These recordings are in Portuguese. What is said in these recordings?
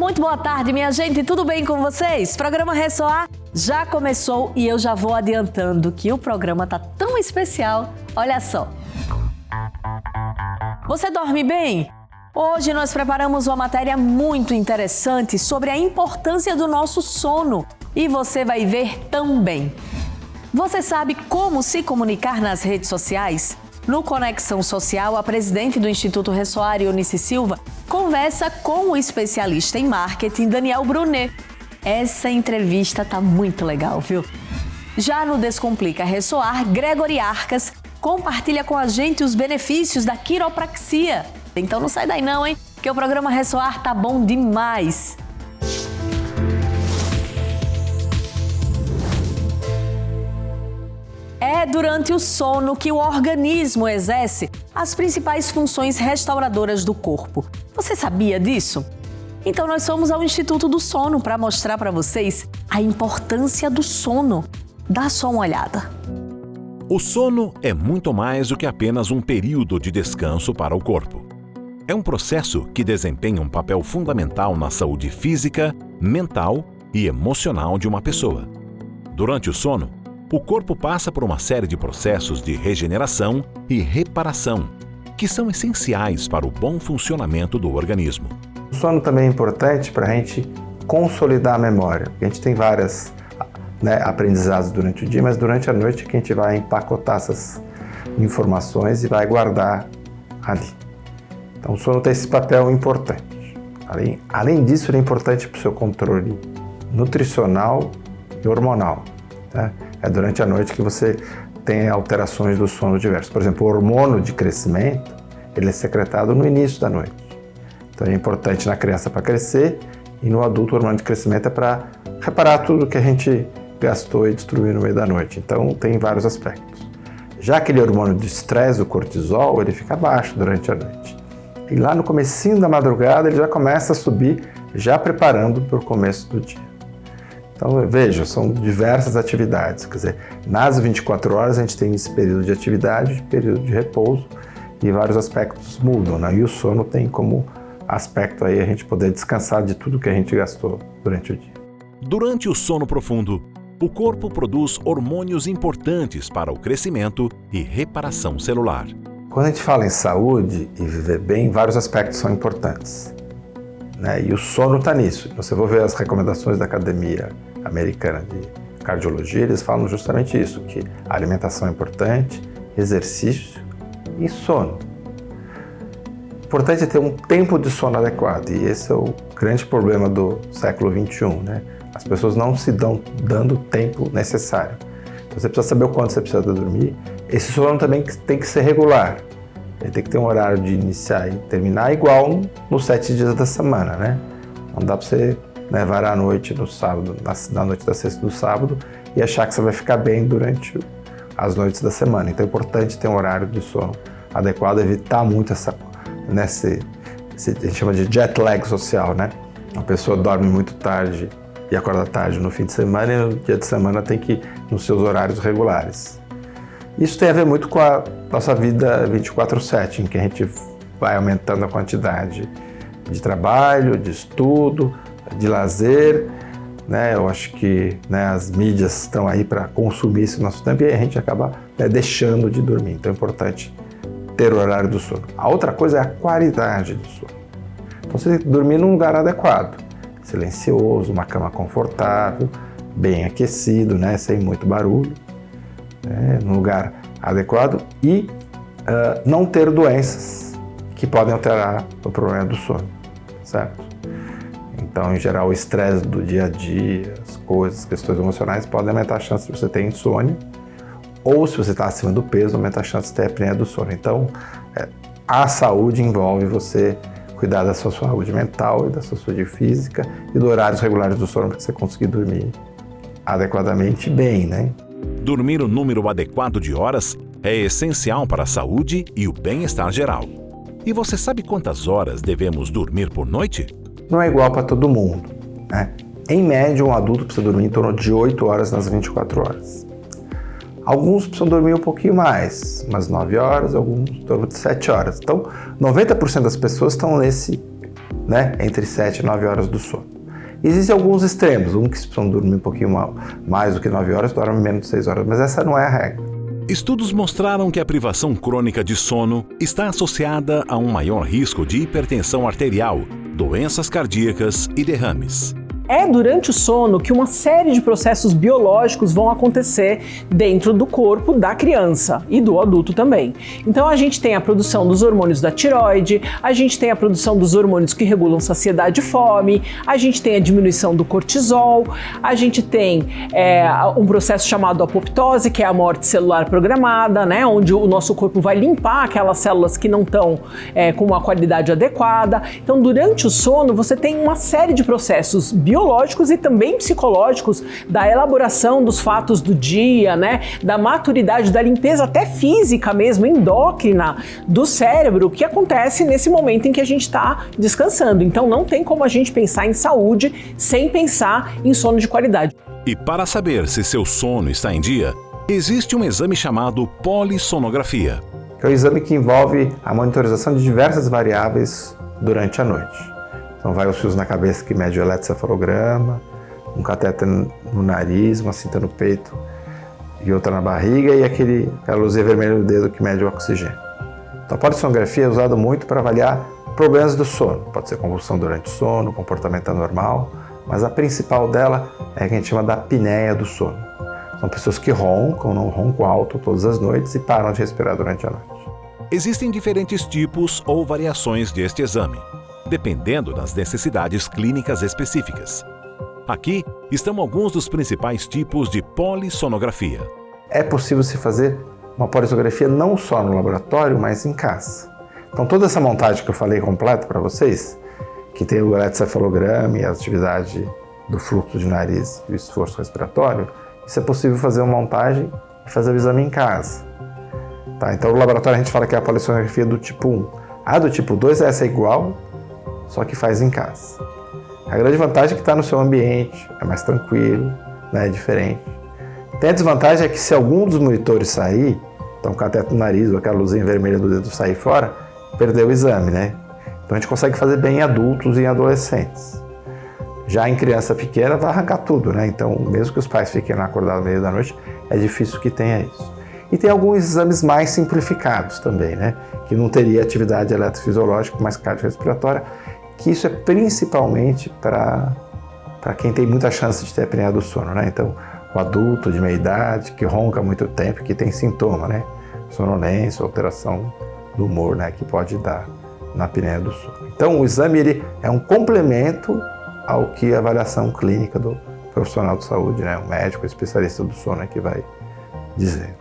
Muito boa tarde, minha gente, tudo bem com vocês? Programa Ressoar já começou e eu já vou adiantando que o programa tá tão especial, olha só. Você dorme bem? Hoje nós preparamos uma matéria muito interessante sobre a importância do nosso sono e você vai ver também. Você sabe como se comunicar nas redes sociais? No Conexão Social, a presidente do Instituto Ressoar, Eunice Silva, conversa com o especialista em marketing, Daniel Brunet. Essa entrevista tá muito legal, viu? Já no Descomplica Ressoar, Gregory Arcas compartilha com a gente os benefícios da quiropraxia. Então não sai daí não, hein? Porque o programa Ressoar tá bom demais. É durante o sono que o organismo exerce as principais funções restauradoras do corpo. Você sabia disso? Então nós fomos ao Instituto do Sono para mostrar para vocês a importância do sono. Dá só uma olhada. O sono é muito mais do que apenas um período de descanso para o corpo. É um processo que desempenha um papel fundamental na saúde física, mental e emocional de uma pessoa. Durante o sono, o corpo passa por uma série de processos de regeneração e reparação, que são essenciais para o bom funcionamento do organismo. O sono também é importante para a gente consolidar a memória. A gente tem várias aprendizados durante o dia, mas durante a noite que a gente vai empacotar essas informações e vai guardar ali. Então o sono tem esse papel importante. Além disso, ele é importante para o seu controle nutricional e hormonal. Tá? É durante a noite que você tem alterações do sono diversas. Por exemplo, o hormônio de crescimento, ele é secretado no início da noite. Então é importante na criança para crescer e no adulto o hormônio de crescimento é para reparar tudo que a gente gastou e destruiu no meio da noite. Então tem vários aspectos. Já aquele hormônio de estresse, o cortisol, ele fica baixo durante a noite. E lá no comecinho da madrugada ele já começa a subir, já preparando para o começo do dia. Então, veja, são diversas atividades, quer dizer, nas 24 horas a gente tem esse período de atividade, período de repouso e vários aspectos mudam, né? E o sono tem como aspecto aí a gente poder descansar de tudo que a gente gastou durante o dia. Durante o sono profundo, o corpo produz hormônios importantes para o crescimento e reparação celular. Quando a gente fala em saúde e viver bem, vários aspectos são importantes. E o sono está nisso. Você vai ver as recomendações da Academia Americana de Cardiologia, eles falam justamente isso, que a alimentação é importante, exercício e sono. Importante é ter um tempo de sono adequado, e esse é o grande problema do século XXI, né? As pessoas não se dão dando o tempo necessário. Então você precisa saber o quanto você precisa dormir. Esse sono também tem que ser regular. Ele tem que ter um horário de iniciar e terminar igual nos 7 dias da semana, né? Não dá para você varar a noite no sábado, na noite da sexta do sábado, e achar que você vai ficar bem durante as noites da semana. Então é importante ter um horário de sono adequado, evitar muito a gente chama de jet lag social, né? A pessoa dorme muito tarde e acorda tarde no fim de semana, e no dia de semana tem que ir nos seus horários regulares. Isso tem a ver muito com a nossa vida 24/7, em que a gente vai aumentando a quantidade de trabalho, de estudo, de lazer, né? Eu acho que as mídias estão aí para consumir esse nosso tempo e a gente acaba deixando de dormir. Então é importante ter o horário do sono. A outra coisa é a qualidade do sono. Então você tem que dormir num lugar adequado, silencioso, uma cama confortável, bem aquecido, sem muito barulho. Num lugar adequado e não ter doenças que podem alterar o problema do sono, certo? Então, em geral, o estresse do dia a dia, as questões emocionais podem aumentar a chance de você ter insônia, ou se você está acima do peso, aumenta a chance de ter apneia do sono. Então, a saúde envolve você cuidar da sua saúde mental e da sua saúde física e dos horários regulares do sono para você conseguir dormir adequadamente bem, né? Dormir o número adequado de horas é essencial para a saúde e o bem-estar geral. E você sabe quantas horas devemos dormir por noite? Não é igual para todo mundo, né? Em média, um adulto precisa dormir em torno de 8 horas nas 24 horas. Alguns precisam dormir um pouquinho mais, umas 9 horas, alguns em torno de 7 horas. Então, 90% das pessoas estão né, entre 7 e 9 horas do sono. Existem alguns extremos, que precisam dormir um pouquinho mais do que 9 horas, dormem menos de 6 horas, mas essa não é a regra. Estudos mostraram que a privação crônica de sono está associada a um maior risco de hipertensão arterial, doenças cardíacas e derrames. É durante o sono que uma série de processos biológicos vão acontecer dentro do corpo da criança e do adulto também. Então a gente tem a produção dos hormônios da tireoide, a gente tem a produção dos hormônios que regulam saciedade e fome, a gente tem a diminuição do cortisol, a gente tem um processo chamado apoptose, que é a morte celular programada, né, onde o nosso corpo vai limpar aquelas células que não estão com uma qualidade adequada. Então durante o sono você tem uma série de processos biológicos e também psicológicos da elaboração dos fatos do dia, né, da maturidade, da limpeza até física mesmo, endócrina do cérebro, que acontece nesse momento em que a gente está descansando. Então não tem como a gente pensar em saúde sem pensar em sono de qualidade. E para saber se seu sono está em dia, existe um exame chamado polissonografia. Que é o exame que envolve a monitorização de diversas variáveis durante a noite. Então vai os fios na cabeça que mede o eletrocefalograma, um cateter no nariz, uma cinta no peito e outra na barriga e aquela luzinha vermelha no dedo que mede o oxigênio. Então a polissonografia é usada muito para avaliar problemas do sono. Pode ser convulsão durante o sono, comportamento anormal, mas a principal dela é a que a gente chama da apneia do sono. São pessoas que roncam, não roncam alto todas as noites e param de respirar durante a noite. Existem diferentes tipos ou variações deste exame, dependendo das necessidades clínicas específicas. Aqui estão alguns dos principais tipos de polissonografia. É possível se fazer uma polissonografia não só no laboratório, mas em casa. Então toda essa montagem que eu falei completa para vocês, que tem o eletrocefalograma e a atividade do fluxo de nariz e o esforço respiratório, isso é possível fazer uma montagem e fazer o exame em casa. Tá? Então no laboratório a gente fala que é a polissonografia do tipo 1. A do tipo 2 essa é igual, só que faz em casa. A grande vantagem é que está no seu ambiente, é mais tranquilo, né, é diferente. Tem a desvantagem é que se algum dos monitores sair, então o cateter no nariz ou aquela luzinha vermelha do dedo sair fora, perdeu o exame, né? Então a gente consegue fazer bem em adultos e em adolescentes. Já em criança pequena vai arrancar tudo, né? Então mesmo que os pais fiquem lá acordados no meio da noite, é difícil que tenha isso. E tem alguns exames mais simplificados também, né? Que não teria atividade eletrofisiológica, mas cardiorrespiratória, que isso é principalmente para quem tem muita chance de ter apneia do sono, né? Então, o adulto de meia idade, que ronca há muito tempo, que tem sintoma, né? Sonolência, alteração do humor, né? Que pode dar na apneia do sono. Então, o exame ele é um complemento ao que a avaliação clínica do profissional de saúde, né? O médico, o especialista do sono é que vai dizer.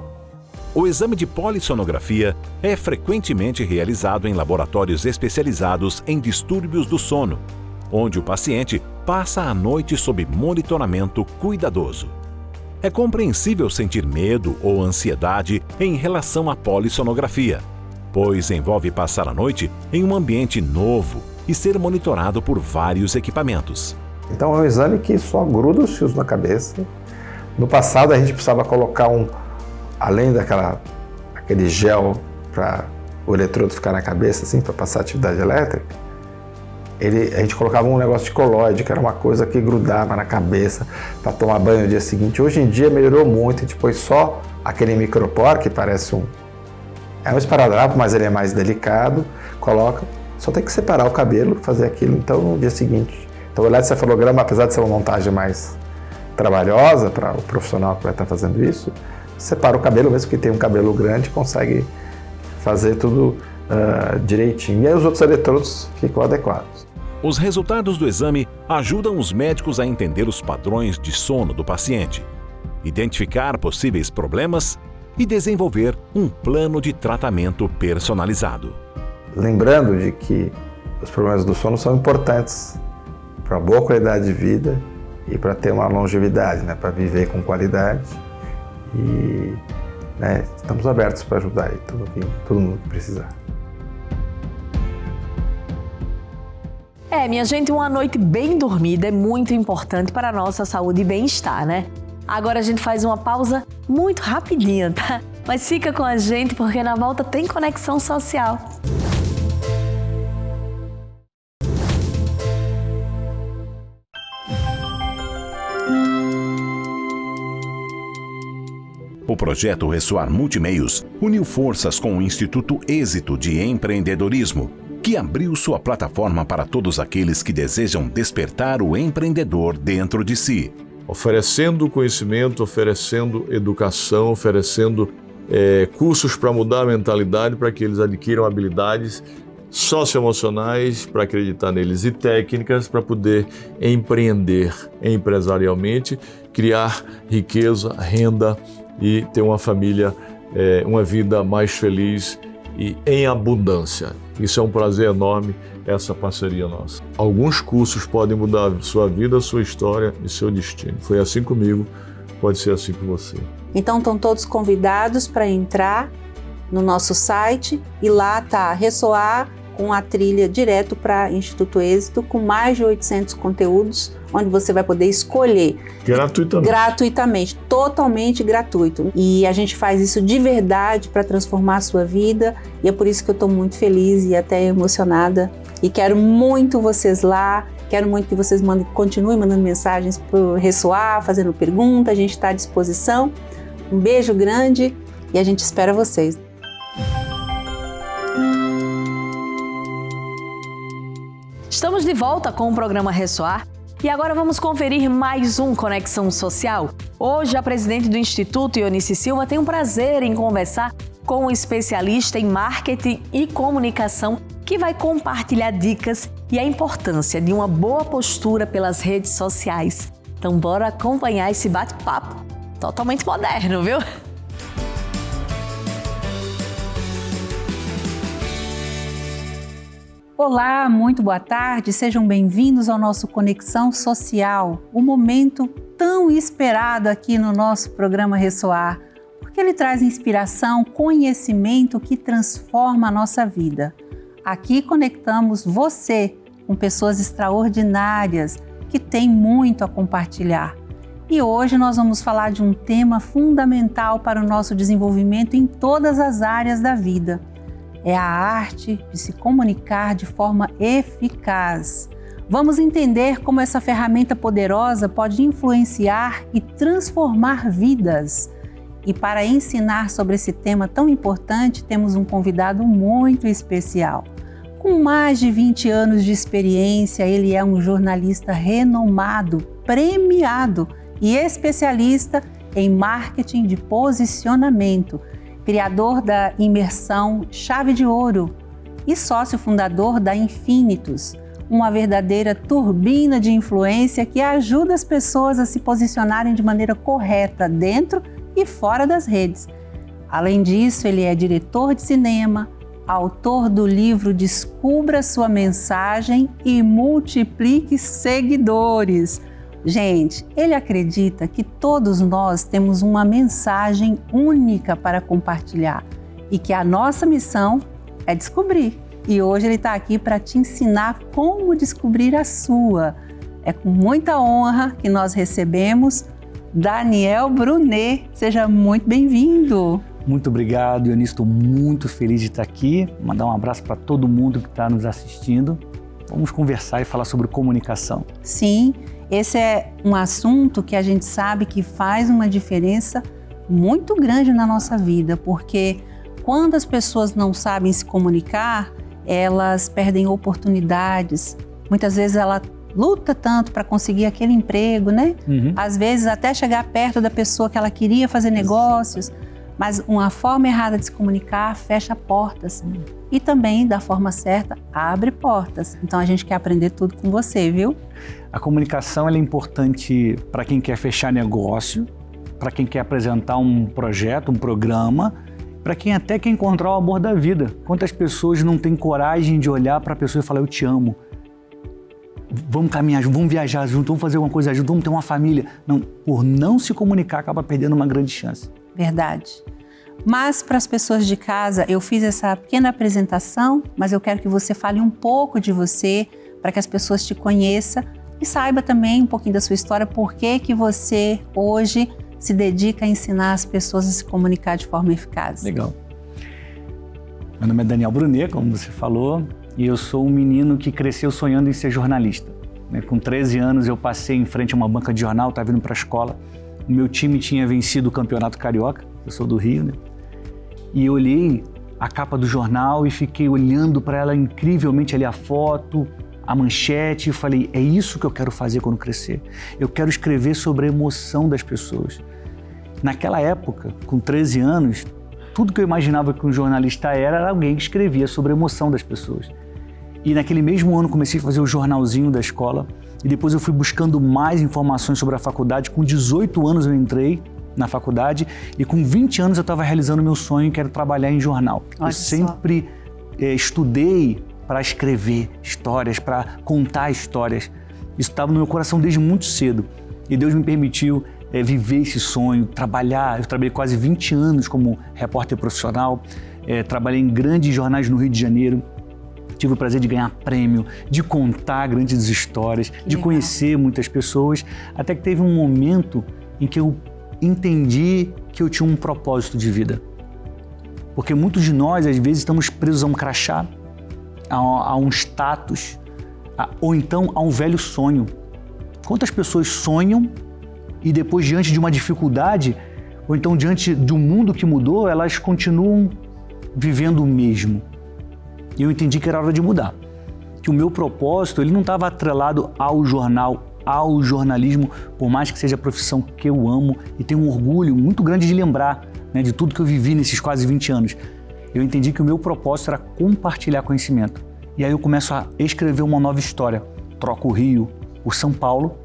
O exame de polissonografia é frequentemente realizado em laboratórios especializados em distúrbios do sono, onde o paciente passa a noite sob monitoramento cuidadoso. É compreensível sentir medo ou ansiedade em relação à polissonografia, pois envolve passar a noite em um ambiente novo e ser monitorado por vários equipamentos. Então é um exame que só gruda os fios na cabeça. No passado a gente precisava colocar além daquele gel para o eletrodo ficar na cabeça, assim, para passar atividade elétrica, a gente colocava um negócio de colóide, que era uma coisa que grudava na cabeça para tomar banho no dia seguinte. Hoje em dia melhorou muito, a gente põe só aquele micropor, que parece um esparadrapo, mas ele é mais delicado, coloca, só tem que separar o cabelo, fazer aquilo, então no dia seguinte. Então o eletrocefalograma, apesar de ser uma montagem mais trabalhosa para o profissional que vai estar fazendo isso, separa o cabelo, mesmo que tenha um cabelo grande, consegue fazer tudo direitinho. E aí os outros eletrodos ficam adequados. Os resultados do exame ajudam os médicos a entender os padrões de sono do paciente, identificar possíveis problemas e desenvolver um plano de tratamento personalizado. Lembrando de que os problemas do sono são importantes para uma boa qualidade de vida e para ter uma longevidade, né, para viver com qualidade. E estamos abertos para ajudar aí todo mundo que precisar. Minha gente, uma noite bem dormida é muito importante para a nossa saúde e bem-estar, né? Agora a gente faz uma pausa muito rapidinha, tá? Mas fica com a gente porque na volta tem Conexão Social. projeto Ressoar Multimeios uniu forças com o Instituto Êxito de Empreendedorismo, que abriu sua plataforma para todos aqueles que desejam despertar o empreendedor dentro de si. Oferecendo conhecimento, oferecendo educação, oferecendo cursos para mudar a mentalidade, para que eles adquiram habilidades socioemocionais para acreditar neles e técnicas para poder empreender empresarialmente, criar riqueza, renda e ter uma família, uma vida mais feliz e em abundância. Isso é um prazer enorme, essa parceria nossa. Alguns cursos podem mudar a sua vida, a sua história e seu destino. Foi assim comigo, pode ser assim com você. Então estão todos convidados para entrar no nosso site e lá está Ressoar, com a trilha direto para Instituto Êxito, com mais de 800 conteúdos, onde você vai poder escolher. Gratuitamente, totalmente gratuito. E a gente faz isso de verdade para transformar a sua vida, e é por isso que eu estou muito feliz e até emocionada. E quero muito vocês lá, quero muito que vocês continuem mandando mensagens para o Ressoar, fazendo pergunta, a gente está à disposição. Um beijo grande e a gente espera vocês. Estamos de volta com o programa Ressoar e agora vamos conferir mais um Conexão Social. Hoje, a presidente do Instituto, Eunice Silva, tem um prazer em conversar com um especialista em marketing e comunicação que vai compartilhar dicas e a importância de uma boa postura pelas redes sociais. Então, bora acompanhar esse bate-papo totalmente moderno, viu? Olá, muito boa tarde, sejam bem-vindos ao nosso Conexão Social, o momento tão esperado aqui no nosso programa Ressoar, porque ele traz inspiração, conhecimento que transforma a nossa vida. Aqui conectamos você com pessoas extraordinárias que têm muito a compartilhar. E hoje nós vamos falar de um tema fundamental para o nosso desenvolvimento em todas as áreas da vida. É a arte de se comunicar de forma eficaz. Vamos entender como essa ferramenta poderosa pode influenciar e transformar vidas. E para ensinar sobre esse tema tão importante, temos um convidado muito especial. Com mais de 20 anos de experiência, ele é um jornalista renomado, premiado e especialista em marketing de posicionamento, criador da imersão Chave de Ouro e sócio fundador da Infinitus, uma verdadeira turbina de influência que ajuda as pessoas a se posicionarem de maneira correta dentro e fora das redes. Além disso, ele é diretor de cinema, autor do livro Descubra Sua Mensagem e Multiplique Seguidores. Gente, ele acredita que todos nós temos uma mensagem única para compartilhar e que a nossa missão é descobrir. E hoje ele está aqui para te ensinar como descobrir a sua. É com muita honra que nós recebemos Daniel Brunet. Seja muito bem-vindo. Muito obrigado, Eunice. Estou muito feliz de estar aqui. Mandar um abraço para todo mundo que está nos assistindo. Vamos conversar e falar sobre comunicação. Sim. Esse é um assunto que a gente sabe que faz uma diferença muito grande na nossa vida, porque quando as pessoas não sabem se comunicar, elas perdem oportunidades. Muitas vezes ela luta tanto para conseguir aquele emprego, né? Às vezes até chegar perto da pessoa que ela queria fazer negócios, mas uma forma errada de se comunicar fecha portas. E também, da forma certa, abre portas. Então a gente quer aprender tudo com você, viu? A comunicação ela é importante para quem quer fechar negócio, para quem quer apresentar um projeto, um programa, para quem até quer encontrar o amor da vida. Quantas pessoas não têm coragem de olhar para a pessoa e falar, eu te amo. Vamos caminhar junto, vamos viajar junto, vamos fazer uma coisa junto, vamos ter uma família. Não, por não se comunicar, acaba perdendo uma grande chance. Verdade. Mas para as pessoas de casa, eu fiz essa pequena apresentação, mas eu quero que você fale um pouco de você, para que as pessoas te conheçam e saiba também um pouquinho da sua história, por que você hoje se dedica a ensinar as pessoas a se comunicar de forma eficaz. Legal. Meu nome é Daniel Brunet, como você falou, e eu sou um menino que cresceu sonhando em ser jornalista. Com 13 anos eu passei em frente a uma banca de jornal, estava indo para a escola. O meu time tinha vencido o Campeonato Carioca eu sou do Rio, né? E eu olhei a capa do jornal e fiquei olhando para ela incrivelmente ali, a foto, a manchete, e falei, é isso que eu quero fazer quando crescer. Eu quero escrever sobre a emoção das pessoas. Naquela época, com 13 anos, tudo que eu imaginava que um jornalista era alguém que escrevia sobre a emoção das pessoas. E naquele mesmo ano comecei a fazer o jornalzinho da escola e depois eu fui buscando mais informações sobre a faculdade. Com 18 anos eu entrei na faculdade e com 20 anos eu estava realizando meu sonho, que era trabalhar em jornal. Olha eu sempre estudei para escrever histórias, para contar histórias. Isso estava no meu coração desde muito cedo e Deus me permitiu viver esse sonho, trabalhar. Eu trabalhei quase 20 anos como repórter profissional, trabalhei em grandes jornais no Rio de Janeiro, tive o prazer de ganhar prêmio, de contar grandes histórias, de conhecer muitas pessoas, até que teve um momento em que eu entendi que eu tinha um propósito de vida. Porque muitos de nós, às vezes, estamos presos a um crachá, a um status, ou então a um velho sonho. Quantas pessoas sonham e depois, diante de uma dificuldade, ou então diante de um mundo que mudou, elas continuam vivendo o mesmo. E eu entendi que era hora de mudar. Que o meu propósito, ele não estava atrelado ao jornal, ao jornalismo, por mais que seja a profissão que eu amo e tenho um orgulho muito grande de lembrar, né, de tudo que eu vivi nesses quase 20 anos. Eu entendi que o meu propósito era compartilhar conhecimento. E aí eu começo a escrever uma nova história. Troco o Rio por São Paulo,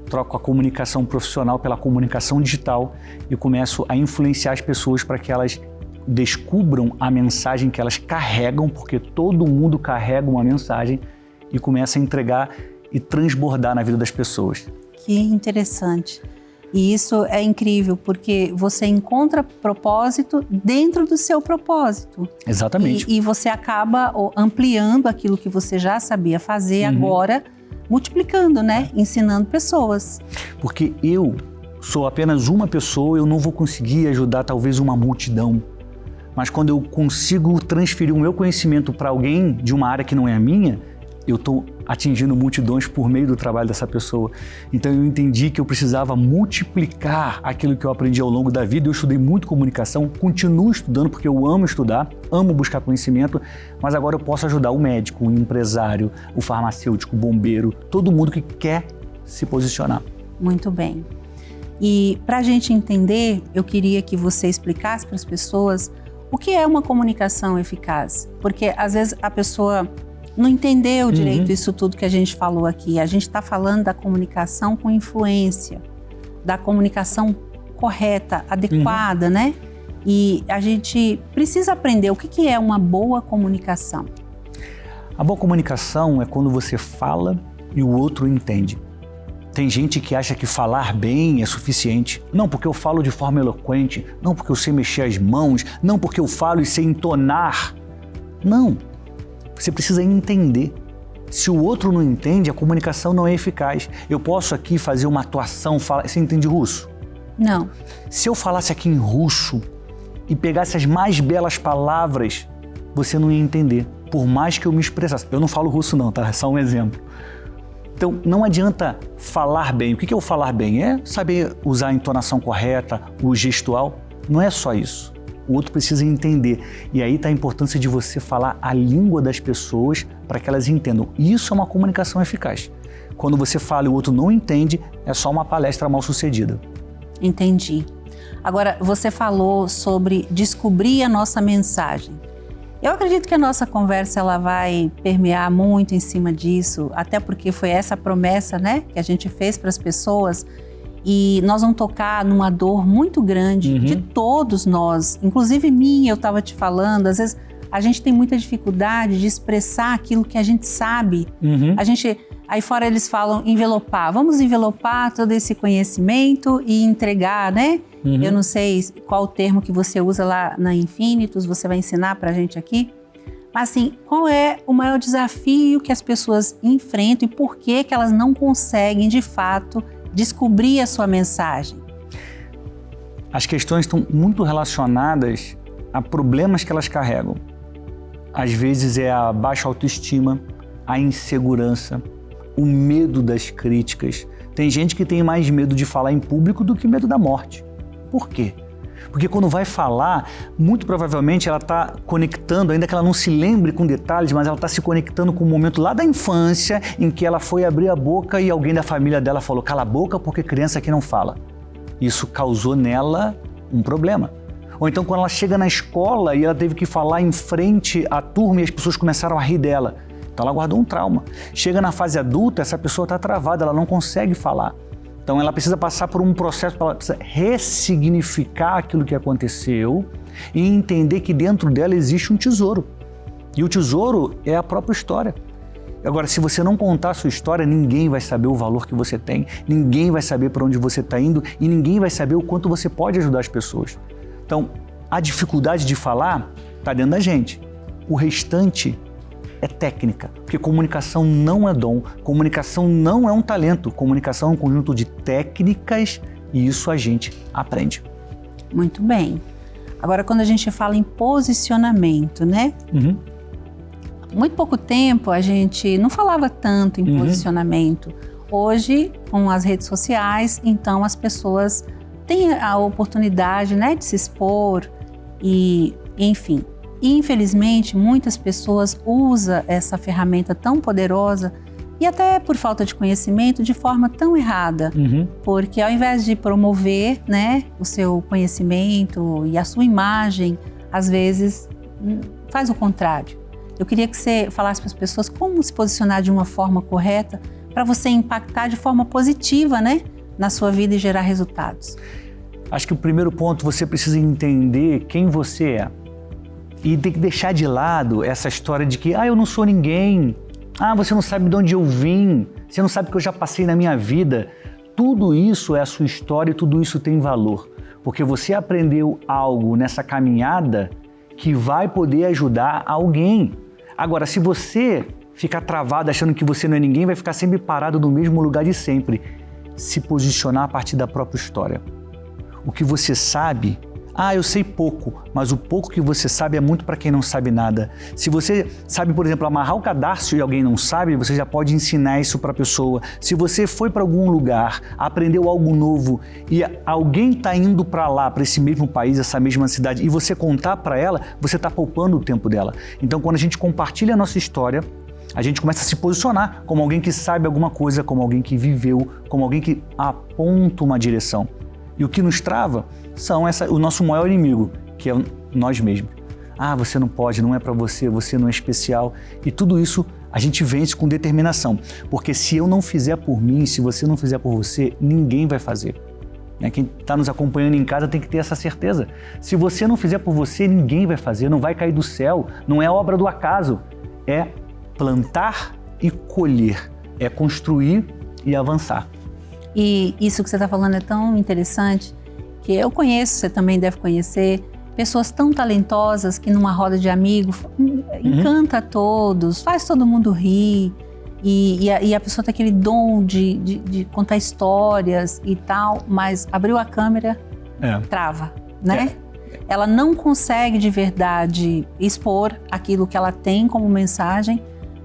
troco a comunicação profissional pela comunicação digital e começo a influenciar as pessoas para que elas descubram a mensagem que elas carregam, porque todo mundo carrega uma mensagem, e começa a entregar e transbordar na vida das pessoas. Que interessante. E isso é incrível, porque você encontra propósito dentro do seu propósito. Exatamente. E você acaba ampliando aquilo que você já sabia fazer, agora multiplicando, né? Ensinando pessoas. Porque eu sou apenas uma pessoa, eu não vou conseguir ajudar talvez uma multidão. Mas quando eu consigo transferir o meu conhecimento para alguém de uma área que não é a minha, eu estou atingindo multidões por meio do trabalho dessa pessoa. Então eu entendi que eu precisava multiplicar aquilo que eu aprendi ao longo da vida. Eu estudei muito comunicação, continuo estudando porque eu amo estudar, amo buscar conhecimento, mas agora eu posso ajudar o médico, o empresário, o farmacêutico, o bombeiro, todo mundo que quer se posicionar. Muito bem. E para a gente entender, eu queria que você explicasse para as pessoas o que é uma comunicação eficaz. Porque às vezes a pessoa não entendeu direito isso tudo que a gente falou aqui. A gente está falando da comunicação com influência, da comunicação correta, adequada, né? E a gente precisa aprender o que é uma boa comunicação. A boa comunicação é quando você fala e o outro entende. Tem gente que acha que falar bem é suficiente. Não porque eu falo de forma eloquente, não porque eu sei mexer as mãos, não porque eu falo e sei entonar. Não. Você precisa entender. Se o outro não entende, a comunicação não é eficaz. Eu posso aqui fazer uma atuação, você entende russo? Não. Se eu falasse aqui em russo e pegasse as mais belas palavras, você não ia entender, por mais que eu me expressasse. Eu não falo russo não, tá? É só um exemplo. Então, não adianta falar bem. O que é o falar bem? É saber usar a entonação correta, o gestual. Não é só isso. O outro precisa entender. E aí está a importância de você falar a língua das pessoas para que elas entendam. Isso é uma comunicação eficaz. Quando você fala e o outro não entende, é só uma palestra mal sucedida. Entendi. Agora, você falou sobre descobrir a nossa mensagem. Eu acredito que a nossa conversa ela vai permear muito em cima disso, até porque foi essa promessa, né, que a gente fez para as pessoas, e nós vamos tocar numa dor muito grande de todos nós, inclusive minha. Eu estava te falando, às vezes a gente tem muita dificuldade de expressar aquilo que a gente sabe. A gente, aí fora eles falam envelopar, vamos envelopar todo esse conhecimento e entregar, né? Eu não sei qual o termo que você usa lá na Infinitus, você vai ensinar pra gente aqui. Mas assim, qual é o maior desafio que as pessoas enfrentam e por que elas não conseguem, de fato, descobrir a sua mensagem? As questões estão muito relacionadas a problemas que elas carregam. Às vezes é a baixa autoestima, a insegurança, o medo das críticas. Tem gente que tem mais medo de falar em público do que medo da morte. Por quê? Porque quando vai falar, muito provavelmente ela está conectando, ainda que ela não se lembre com detalhes, mas ela está se conectando com um momento lá da infância em que ela foi abrir a boca e alguém da família dela falou: cala a boca porque criança aqui não fala. Isso causou nela um problema. Ou então quando ela chega na escola e ela teve que falar em frente à turma e as pessoas começaram a rir dela. Então ela guardou um trauma. Chega na fase adulta, essa pessoa está travada, ela não consegue falar. Então ela precisa passar por um processo, ela precisa ressignificar aquilo que aconteceu e entender que dentro dela existe um tesouro. E o tesouro é a própria história. Agora, se você não contar a sua história, ninguém vai saber o valor que você tem, ninguém vai saber para onde você está indo e ninguém vai saber o quanto você pode ajudar as pessoas. Então, a dificuldade de falar está dentro da gente. O restante é técnica, porque comunicação não é dom, comunicação não é um talento, comunicação é um conjunto de técnicas e isso a gente aprende. Muito bem. Agora, quando a gente fala em posicionamento, né? Muito pouco tempo a gente não falava tanto em posicionamento. Hoje, com as redes sociais, então as pessoas têm a oportunidade, né, de se expor e, enfim. E, infelizmente, muitas pessoas usam essa ferramenta tão poderosa e até por falta de conhecimento, de forma tão errada. Porque ao invés de promover, né, o seu conhecimento e a sua imagem, às vezes faz o contrário. Eu queria que você falasse para as pessoas como se posicionar de uma forma correta para você impactar de forma positiva, né, na sua vida e gerar resultados. Acho que o primeiro ponto, você precisa entender quem você é. E tem que deixar de lado essa história de que eu não sou ninguém, você não sabe de onde eu vim, você não sabe o que eu já passei na minha vida. Tudo isso é a sua história e tudo isso tem valor, porque você aprendeu algo nessa caminhada que vai poder ajudar alguém. Agora, se você ficar travado achando que você não é ninguém, vai ficar sempre parado no mesmo lugar de sempre. Se posicionar a partir da própria história. O que você sabe, eu sei pouco, mas o pouco que você sabe é muito para quem não sabe nada. Se você sabe, por exemplo, amarrar o cadarço e alguém não sabe, você já pode ensinar isso para a pessoa. Se você foi para algum lugar, aprendeu algo novo e alguém está indo para lá, para esse mesmo país, essa mesma cidade, e você contar para ela, você está poupando o tempo dela. Então, quando a gente compartilha a nossa história, a gente começa a se posicionar como alguém que sabe alguma coisa, como alguém que viveu, como alguém que aponta uma direção. E o que nos trava são o nosso maior inimigo, que é nós mesmos. Você não pode, não é para você, você não é especial. E tudo isso a gente vence com determinação. Porque se eu não fizer por mim, se você não fizer por você, ninguém vai fazer. Quem está nos acompanhando em casa tem que ter essa certeza. Se você não fizer por você, ninguém vai fazer, não vai cair do céu, não é obra do acaso. É plantar e colher, é construir e avançar. E isso que você está falando é tão interessante, que eu conheço, você também deve conhecer, pessoas tão talentosas que numa roda de amigos encanta a todos, faz todo mundo rir, e a pessoa tem aquele dom de contar histórias e tal, mas abriu a câmera, trava, né? Ela não consegue de verdade expor aquilo que ela tem como mensagem,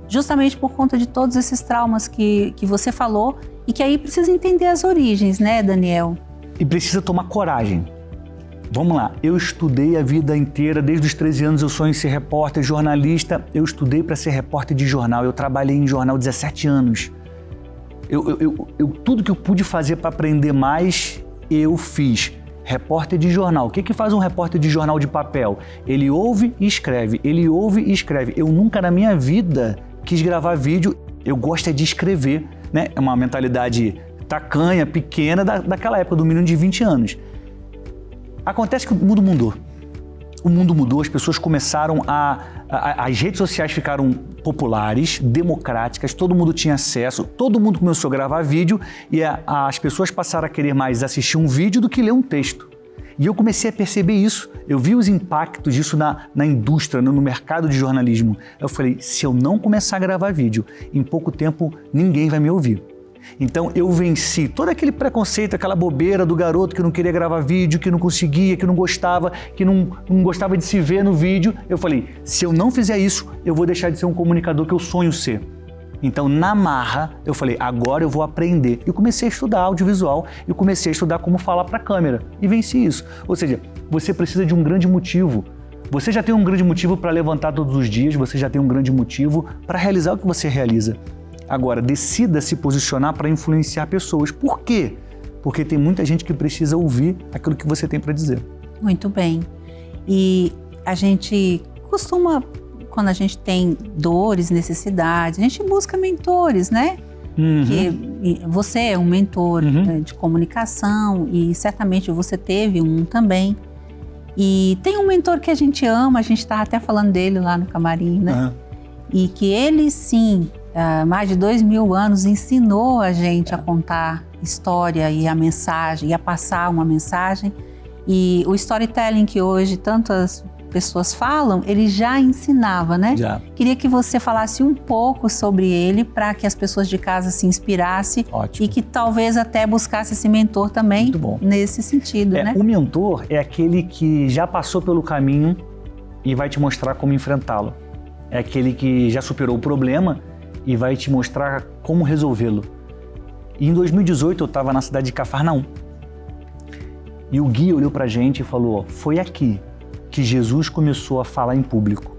justamente por conta de todos esses traumas que você falou, e que aí precisa entender as origens, né, Daniel? E precisa tomar coragem. Vamos lá, eu estudei a vida inteira, desde os 13 anos eu sonho em ser repórter, jornalista, eu estudei para ser repórter de jornal, eu trabalhei em jornal 17 anos. Tudo que eu pude fazer para aprender mais, eu fiz. Repórter de jornal, o que faz um repórter de jornal de papel? Ele ouve e escreve, ele ouve e escreve. Eu nunca na minha vida quis gravar vídeo, eu gosto de escrever, né? É uma mentalidade tacanha, pequena, daquela época, do menino de 20 anos. Acontece que o mundo mudou. O mundo mudou, as pessoas começaram as redes sociais ficaram populares, democráticas, todo mundo tinha acesso, todo mundo começou a gravar vídeo e as pessoas passaram a querer mais assistir um vídeo do que ler um texto. E eu comecei a perceber isso, eu vi os impactos disso na indústria, no mercado de jornalismo. Eu falei, se eu não começar a gravar vídeo, em pouco tempo ninguém vai me ouvir. Então eu venci todo aquele preconceito, aquela bobeira do garoto que não queria gravar vídeo, que não conseguia, que não gostava de se ver no vídeo. Eu falei, se eu não fizer isso, eu vou deixar de ser um comunicador que eu sonho ser. Então, na marra, eu falei, agora eu vou aprender. E comecei a estudar audiovisual e comecei a estudar como falar para a câmera. E venci isso. Ou seja, você precisa de um grande motivo. Você já tem um grande motivo para levantar todos os dias, você já tem um grande motivo para realizar o que você realiza. Agora, decida se posicionar para influenciar pessoas. Por quê? Porque tem muita gente que precisa ouvir aquilo que você tem para dizer. Muito bem. E a gente costuma, quando a gente tem dores, necessidades, a gente busca mentores, né? Que você é um mentor, né, de comunicação e certamente você teve um também. E tem um mentor que a gente ama, a gente estava até falando dele lá no camarim, né? E que ele sim, há mais de 2000 anos, ensinou a gente a contar história e a mensagem, e a passar uma mensagem. E o storytelling que hoje tantas pessoas falam, ele já ensinava, né? Já. Queria que você falasse um pouco sobre ele para que as pessoas de casa se inspirassem. Ótimo. E que talvez até buscasse esse mentor também. Muito bom. Nesse sentido, né? O mentor é aquele que já passou pelo caminho e vai te mostrar como enfrentá-lo. É aquele que já superou o problema e vai te mostrar como resolvê-lo. E em 2018 eu estava na cidade de Cafarnaum. E o guia olhou pra gente e falou, foi aqui que Jesus começou a falar em público.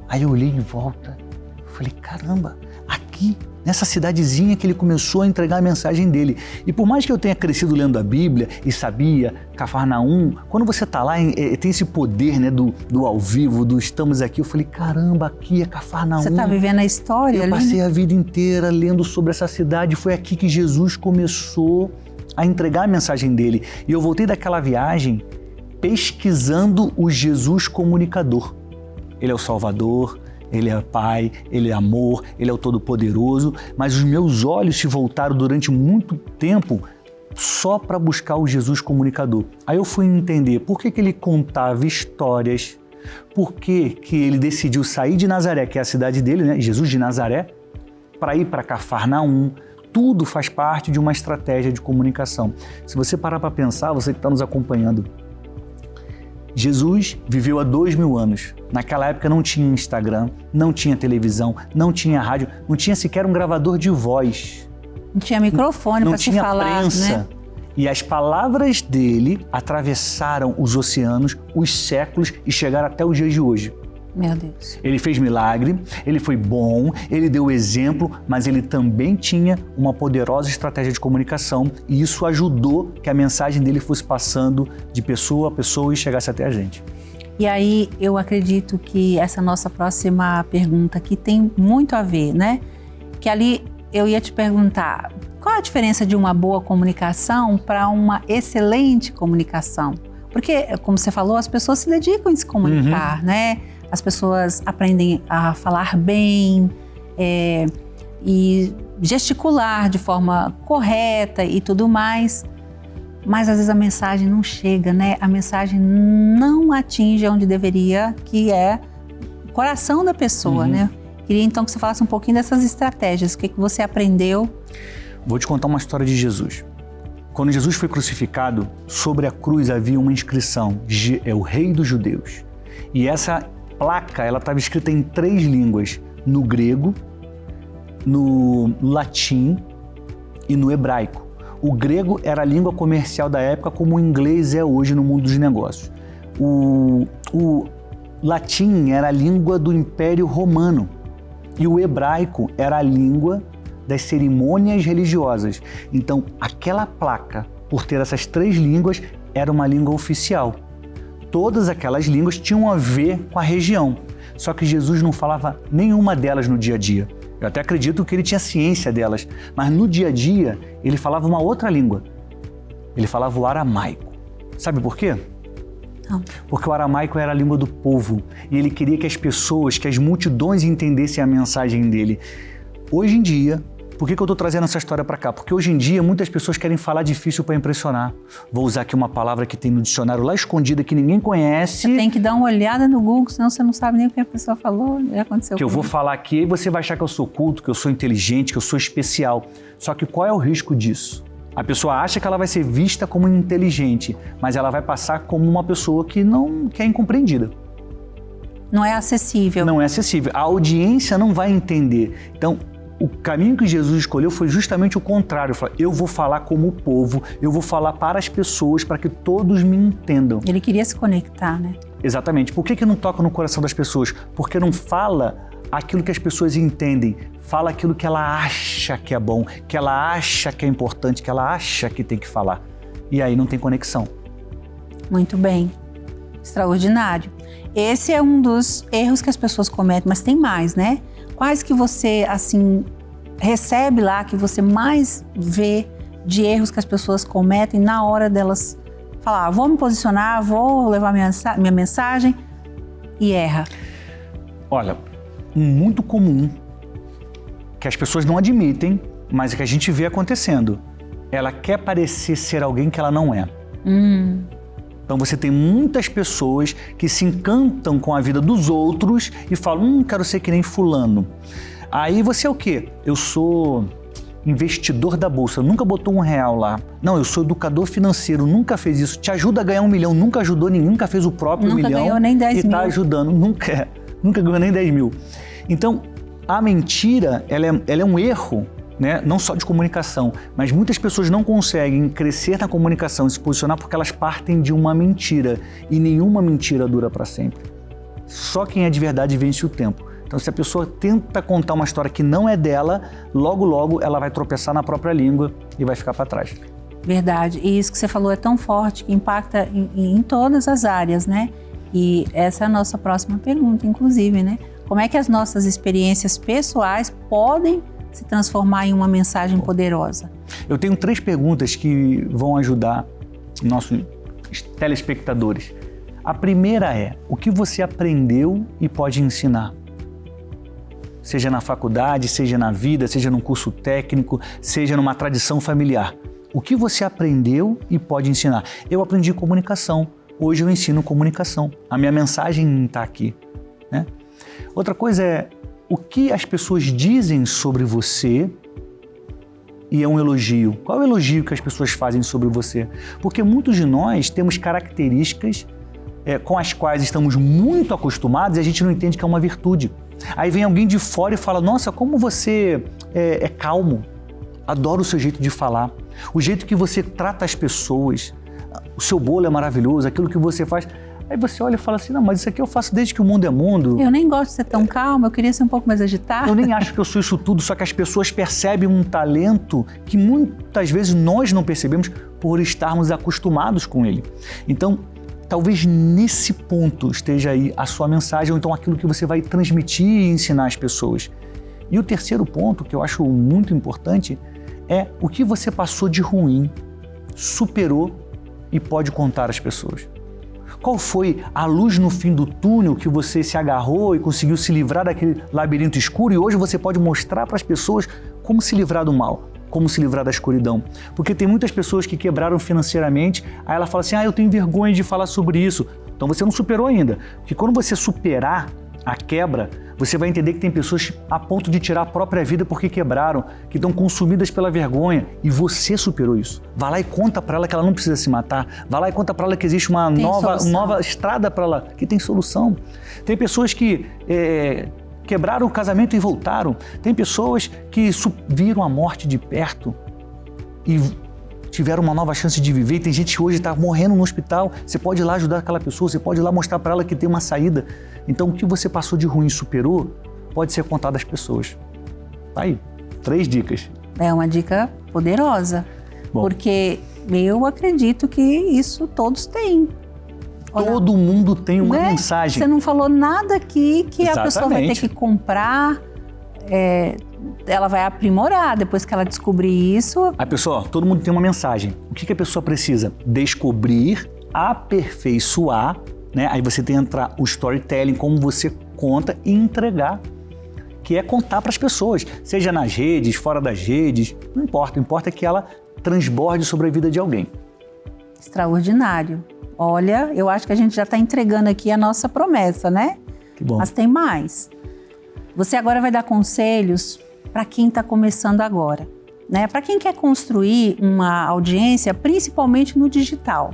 Aí eu olhei em volta, falei, caramba, aqui, nessa cidadezinha que ele começou a entregar a mensagem dele. E por mais que eu tenha crescido lendo a Bíblia e sabia, Cafarnaum, quando você tá lá, tem esse poder, né, do ao vivo, do estamos aqui, eu falei, caramba, aqui é Cafarnaum. Você tá vivendo a história ali? Eu passei a vida inteira lendo sobre essa cidade, foi aqui que Jesus começou a entregar a mensagem dele. E eu voltei daquela viagem pesquisando o Jesus comunicador. Ele é o Salvador, ele é Pai, ele é amor, ele é o Todo-Poderoso, mas os meus olhos se voltaram durante muito tempo só para buscar o Jesus comunicador. Aí eu fui entender por que ele contava histórias, por que ele decidiu sair de Nazaré, que é a cidade dele, né? Jesus de Nazaré, para ir para Cafarnaum. Tudo faz parte de uma estratégia de comunicação. Se você parar para pensar, você que está nos acompanhando, Jesus viveu há 2000 anos. Naquela época não tinha Instagram, não tinha televisão, não tinha rádio, não tinha sequer um gravador de voz. Não tinha microfone para se falar, não tinha prensa. Né? E as palavras dele atravessaram os oceanos, os séculos e chegaram até os dias de hoje. Meu Deus. Ele fez milagre, ele foi bom, ele deu exemplo, mas ele também tinha uma poderosa estratégia de comunicação e isso ajudou que a mensagem dele fosse passando de pessoa a pessoa e chegasse até a gente. E aí eu acredito que essa nossa próxima pergunta aqui tem muito a ver, né? Que ali eu ia te perguntar, qual a diferença de uma boa comunicação para uma excelente comunicação? Porque, como você falou, as pessoas se dedicam a se comunicar, né? As pessoas aprendem a falar bem e gesticular de forma correta e tudo mais, mas às vezes a mensagem não chega, né? A mensagem não atinge onde deveria, que é o coração da pessoa, né? Queria então que você falasse um pouquinho dessas estratégias, o que você aprendeu? Vou te contar uma história de Jesus. Quando Jesus foi crucificado, sobre a cruz havia uma inscrição, é o Rei dos Judeus. E essa placa, ela estava escrita em 3 línguas, no grego, no latim e no hebraico. O grego era a língua comercial da época, como o inglês é hoje no mundo dos negócios. O latim era a língua do Império Romano e o hebraico era a língua das cerimônias religiosas. Então, aquela placa, por ter essas 3 línguas, era uma língua oficial. Todas aquelas línguas tinham a ver com a região, só que Jesus não falava nenhuma delas no dia a dia. Eu até acredito que ele tinha ciência delas, mas no dia a dia ele falava uma outra língua. Ele falava o aramaico. Sabe por quê? Não. Porque o aramaico era a língua do povo e ele queria que as pessoas, que as multidões entendessem a mensagem dele. Hoje em dia, por que eu estou trazendo essa história para cá? Porque hoje em dia muitas pessoas querem falar difícil para impressionar. Vou usar aqui uma palavra que tem no dicionário lá escondida que ninguém conhece. Você tem que dar uma olhada no Google, senão você não sabe nem o que a pessoa falou. Já aconteceu que eu vou falar aqui e você vai achar que eu sou culto, que eu sou inteligente, que eu sou especial. Só que qual é o risco disso? A pessoa acha que ela vai ser vista como inteligente, mas ela vai passar como uma pessoa que é incompreendida. Não é acessível. Não é acessível. A audiência não vai entender. Então, O caminho que Jesus escolheu foi justamente o contrário. Eu vou falar como o povo, eu vou falar para as pessoas, para que todos me entendam. Ele queria se conectar, né? Exatamente. Por que não toca no coração das pessoas? Porque não fala aquilo que as pessoas entendem, fala aquilo que ela acha que é bom, que ela acha que é importante, que ela acha que tem que falar. E aí não tem conexão. Muito bem. Extraordinário. Esse é um dos erros que as pessoas cometem, mas tem mais, né? Quais que você, assim, recebe lá, que você mais vê de erros que as pessoas cometem na hora delas falar, vou me posicionar, vou levar minha mensagem, e erra? Olha, muito comum, que as pessoas não admitem, mas que a gente vê acontecendo. Ela quer parecer ser alguém que ela não é. Então você tem muitas pessoas que se encantam com a vida dos outros e falam, quero ser que nem fulano. Aí você é o quê? Eu sou investidor da bolsa, nunca botou R$1 lá. Não, eu sou educador financeiro, nunca fez isso. Te ajuda a ganhar 1 milhão, nunca ajudou ninguém, nunca fez o próprio milhão. Nunca ganhou nem 10 mil. E tá ajudando, nunca ganhou nem 10 mil. Então, a mentira, ela é um erro, né? Não só de comunicação, mas muitas pessoas não conseguem crescer na comunicação e se posicionar porque elas partem de uma mentira. E nenhuma mentira dura para sempre. Só quem é de verdade vence o tempo. Então, se a pessoa tenta contar uma história que não é dela, logo ela vai tropeçar na própria língua e vai ficar para trás. Verdade. E isso que você falou é tão forte que impacta em todas as áreas, né? E essa é a nossa próxima pergunta, inclusive, né? Como é que as nossas experiências pessoais podem se transformar em uma mensagem poderosa? Eu tenho 3 perguntas que vão ajudar nossos telespectadores. A primeira é, o que você aprendeu e pode ensinar? Seja na faculdade, seja na vida, seja num curso técnico, seja numa tradição familiar. O que você aprendeu e pode ensinar? Eu aprendi comunicação. Hoje eu ensino comunicação. A minha mensagem está aqui, né? Outra coisa é o que as pessoas dizem sobre você e é um elogio. Qual é o elogio que as pessoas fazem sobre você? Porque muitos de nós temos características com as quais estamos muito acostumados e a gente não entende que é uma virtude. Aí vem alguém de fora e fala, nossa, como você é calmo, adoro o seu jeito de falar, o jeito que você trata as pessoas, o seu bolo é maravilhoso, aquilo que você faz. Aí você olha e fala assim, não, mas isso aqui eu faço desde que o mundo é mundo. Eu nem gosto de ser tão calmo, eu queria ser um pouco mais agitada. Eu nem acho que eu sou isso tudo, só que as pessoas percebem um talento que muitas vezes nós não percebemos por estarmos acostumados com ele. Então, talvez nesse ponto esteja aí a sua mensagem, ou então aquilo que você vai transmitir e ensinar às pessoas. E o terceiro ponto, que eu acho muito importante, é o que você passou de ruim, superou e pode contar às pessoas. Qual foi a luz no fim do túnel que você se agarrou e conseguiu se livrar daquele labirinto escuro e hoje você pode mostrar para as pessoas como se livrar do mal, como se livrar da escuridão. Porque tem muitas pessoas que quebraram financeiramente, aí ela fala assim, eu tenho vergonha de falar sobre isso. Então você não superou ainda. Porque quando você superar a quebra, você vai entender que tem pessoas a ponto de tirar a própria vida porque quebraram, que estão consumidas pela vergonha e você superou isso. Vai lá e conta para ela que ela não precisa se matar. Vai lá e conta para ela que existe uma nova estrada para ela, que tem solução. Tem pessoas que quebraram o casamento e voltaram. Tem pessoas que viram a morte de perto e tiveram uma nova chance de viver. Tem gente que hoje está morrendo no hospital. Você pode ir lá ajudar aquela pessoa, você pode ir lá mostrar para ela que tem uma saída. Então, o que você passou de ruim e superou pode ser contado às pessoas. Tá aí, 3 dicas. É uma dica poderosa, porque eu acredito que isso todos têm. Todo mundo tem uma mensagem. Você não falou nada aqui que Exatamente. A pessoa vai ter que comprar, ela vai aprimorar depois que ela descobrir isso. A pessoa, todo mundo tem uma mensagem. O que a pessoa precisa? Descobrir, aperfeiçoar, né? Aí você tem que entrar o storytelling, como você conta e entregar, que é contar para as pessoas, seja nas redes, fora das redes, não importa. O que importa é que ela transborde sobre a vida de alguém. Extraordinário. Olha, eu acho que a gente já está entregando aqui a nossa promessa, né? Que bom. Mas tem mais. Você agora vai dar conselhos para quem está começando agora, né? Para quem quer construir uma audiência, principalmente no digital.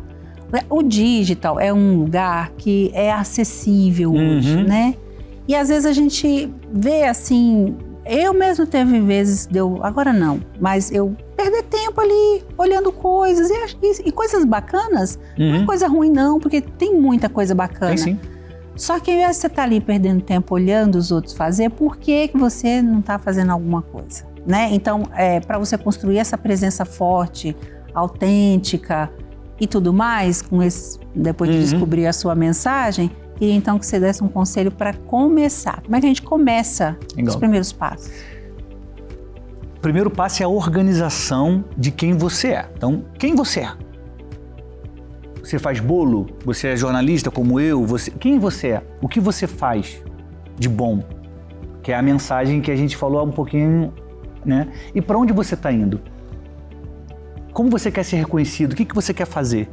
O digital é um lugar que é acessível hoje, né? E às vezes a gente vê assim Eu mesmo teve vezes, agora não, mas eu perder tempo ali olhando coisas e coisas bacanas, não é coisa ruim não, porque tem muita coisa bacana. Tem sim. Só que ao invés de você estar ali perdendo tempo olhando os outros fazer, por que você não está fazendo alguma coisa? Né? Então, para você construir essa presença forte, autêntica e tudo mais, depois de descobrir a sua mensagem, queria então que você desse um conselho para começar. Como é que a gente começa os primeiros passos? O primeiro passo é a organização de quem você é. Então, quem você é? Você faz bolo? Você é jornalista como eu? Quem você é? O que você faz de bom? Que é a mensagem que a gente falou há um pouquinho, né? E para onde você está indo? Como você quer ser reconhecido? O que você quer fazer?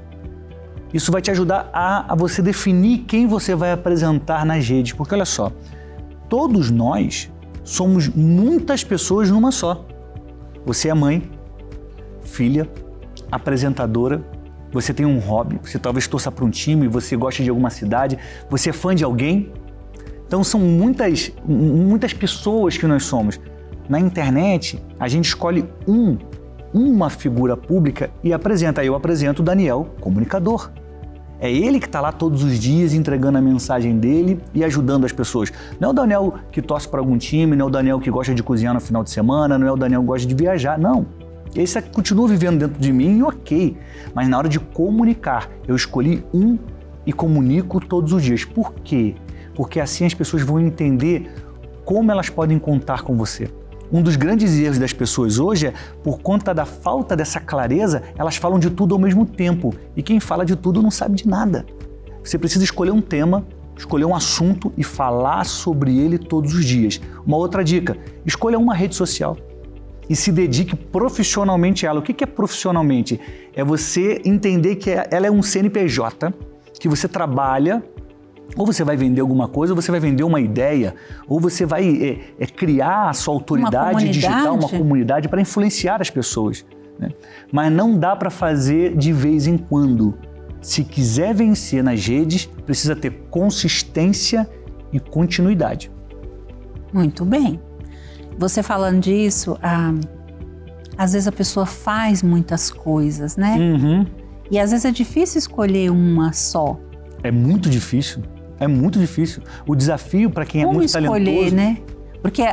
Isso vai te ajudar a você definir quem você vai apresentar nas redes. Porque olha só, todos nós somos muitas pessoas numa só. Você é mãe, filha, apresentadora, você tem um hobby, você talvez torça para um time, você gosta de alguma cidade, você é fã de alguém. Então são muitas pessoas que nós somos. Na internet, a gente escolhe uma figura pública e apresenta. Eu apresento o Daniel, comunicador. É ele que está lá todos os dias entregando a mensagem dele e ajudando as pessoas. Não é o Daniel que torce para algum time, não é o Daniel que gosta de cozinhar no final de semana, não é o Daniel que gosta de viajar, não. Esse continua vivendo dentro de mim e ok. Mas na hora de comunicar, eu escolhi e comunico todos os dias. Por quê? Porque assim as pessoas vão entender como elas podem contar com você. Um dos grandes erros das pessoas hoje é, por conta da falta dessa clareza, elas falam de tudo ao mesmo tempo. E quem fala de tudo não sabe de nada. Você precisa escolher um tema, escolher um assunto e falar sobre ele todos os dias. Uma outra dica, escolha uma rede social e se dedique profissionalmente a ela. O que é profissionalmente? É você entender que ela é um CNPJ, que você trabalha. Ou você vai vender alguma coisa, ou você vai vender uma ideia, ou você vai criar a sua autoridade digital, uma comunidade para influenciar as pessoas. Né? Mas não dá para fazer de vez em quando. Se quiser vencer nas redes, precisa ter consistência e continuidade. Muito bem. Você falando disso, às vezes a pessoa faz muitas coisas, né? E às vezes é difícil escolher uma só. É muito difícil. É muito difícil. O desafio para quem é muito talentoso... Como escolher, né? Porque